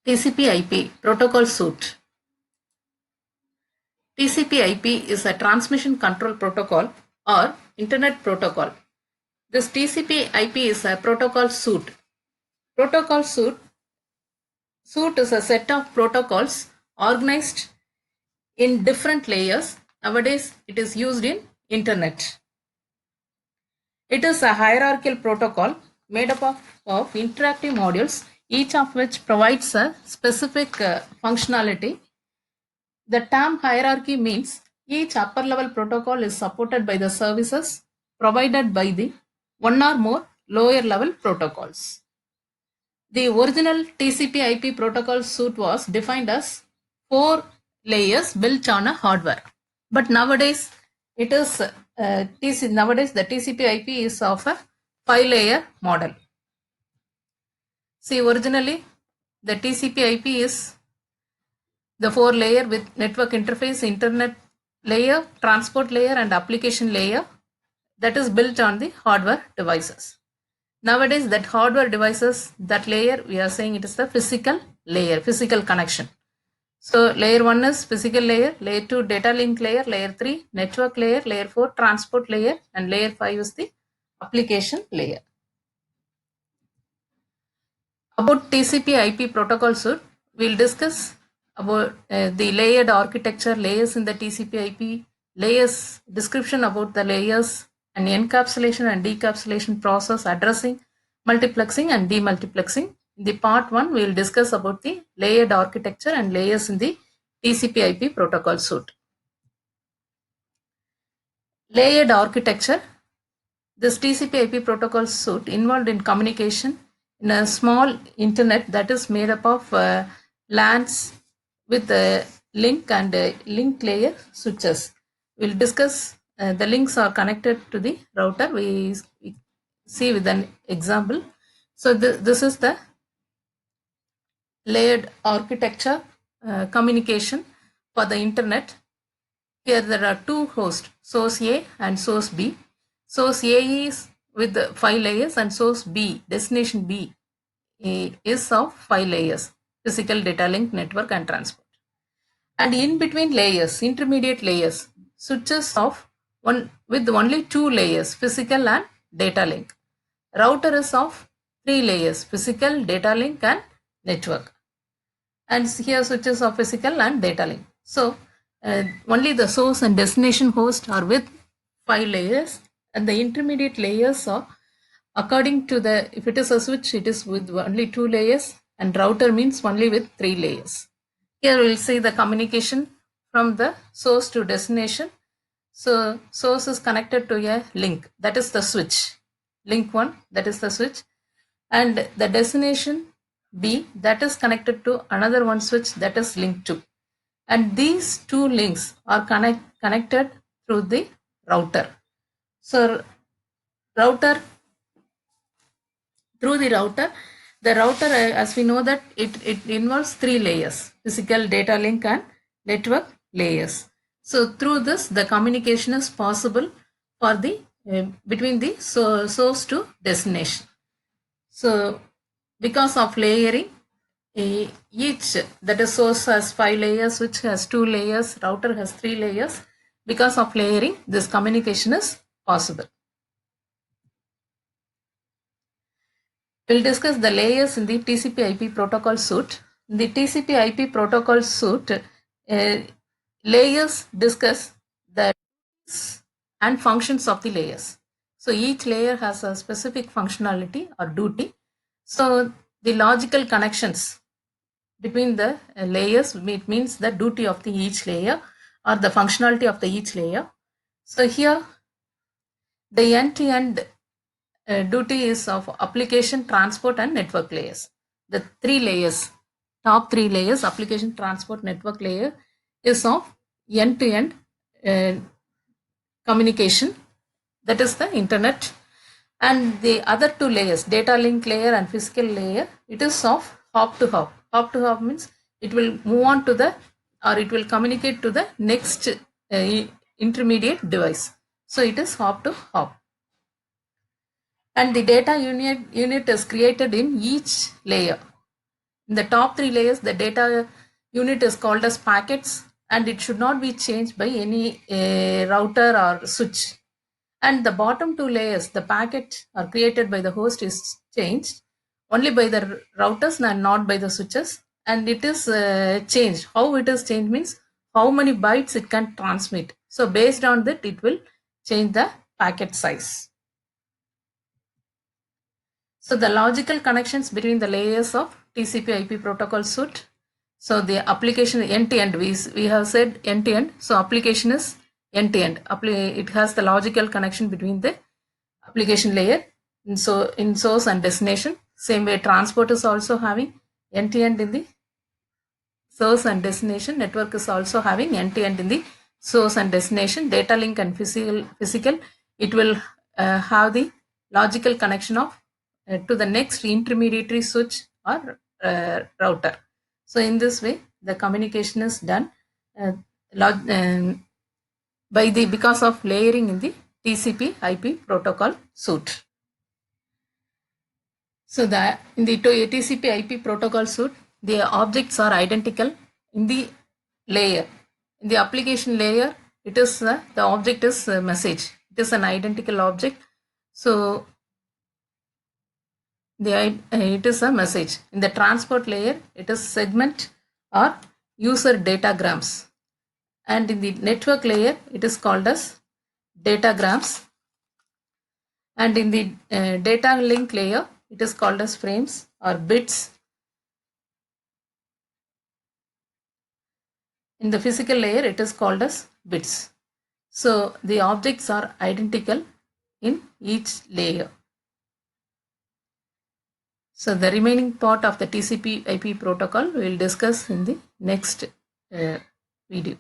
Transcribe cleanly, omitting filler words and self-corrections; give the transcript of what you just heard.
TCP/IP protocol suite. TCP/IP is a transmission control protocol or internet protocol. This TCP/IP is a protocol suite. Protocol suite is a set of protocols organized in different layers. Nowadays, it is used in internet. It is a hierarchical protocol made up of interactive modules, each of which provides a specific functionality. The term hierarchy means each upper level protocol is supported by the services provided by the one or more lower level protocols. The original TCP/IP protocol suite was defined as 4 layers built on a hardware. But nowadays, it is nowadays the TCP/IP is of a 5-layer model. See, originally the TCP/IP is the 4-layer with network interface, internet layer, transport layer, and application layer that is built on the hardware devices. Nowadays, that hardware devices, that layer, we are saying it is the physical layer, physical connection. So layer 1 is physical layer, layer 2 data link layer, layer 3 network layer, layer 4 transport layer, and layer 5 is the application layer. About TCP/IP protocol suite, we'll discuss about the layered architecture, layers in the TCP/IP, layers, description about the layers, and encapsulation and decapsulation process addressing multiplexing and demultiplexing. In the part 1, we will discuss about the layered architecture and layers in the TCP/IP protocol suite. Layered architecture. This TCP/IP protocol suite involved in communication in a small internet that is made up of LANs with the link and link layer switches. We'll discuss the links are connected to the router. We see with an example. So this is the layered architecture communication for the internet. Here there are 2 hosts, source A and source B. Source A is with 5 layers and source B, destination B, is of 5 layers, physical, data link, network, and transport. And in between layers, intermediate layers, switches of one with only 2 layers, physical and data link. Router is of 3 layers, physical, data link, and network. And here switches of physical and data link. So only the source and destination host are with 5 layers, and the intermediate layers are according to the, if it is a switch, it is with only 2 layers, and router means only with 3 layers. Here we will see the communication from the source to destination. So source is connected to a link, that is the switch. Link 1, that is the switch. And the destination B, that is connected to another one switch, that is link 2. And these 2 links are connected through the router. So router, through the router, as we know that it involves 3 layers, physical, data link, and network layers. So through this, the communication is possible for the between the source to destination. So because of layering, each, that is source has 5 layers, switch has 2 layers, router has 3 layers. Because of layering, this communication is possible. We'll discuss the layers in the TCP/IP protocol suite. In the TCP/IP protocol suite, layers discuss the and functions of the layers. So each layer has a specific functionality or duty. So the logical connections between the layers, it means the duty of the each layer or the functionality of the each layer. So here the end-to-end duty is of application, transport, and network layers. The 3 layers, top 3 layers, application, transport, network layer, is of end-to-end communication, that is the internet. And the other 2 layers, data link layer and physical layer, it is of hop to hop. Hop to hop means it will move on to the, or it will communicate to the next intermediate device. So it is hop to hop. And the data unit is created in each layer. In the top 3 layers, the data unit is called as packets, and it should not be changed by any router or switch. And the bottom 2 layers, the packet are created by the host is changed only by the routers and not by the switches. And it is changed. How it is changed means how many bytes it can transmit. So based on that, it will change the packet size. So the logical connections between the layers of TCP/IP protocol suite. So the application end-to-end, we have said end-to-end. So application is end-to-end. It has the logical connection between the application layer. And so in source and destination, same way transport is also having end-to-end in the source and destination. Network is also having end-to-end in the source and destination. Data link and physical, it will have the logical connection of to the next intermediary switch or router. So in this way, the communication is done because of layering in the TCP/IP protocol suite. So in the TCP/IP protocol suite, the objects are identical in the layer. In the application layer, it is the object is a message. It is an identical object. So it is a message. In the transport layer, it is segment or user datagrams. And in the network layer, it is called as datagrams. And in the data link layer, it is called as frames or bits. In the physical layer, it is called as bits. So the objects are identical in each layer. So the remaining part of the TCP/IP protocol we will discuss in the next video.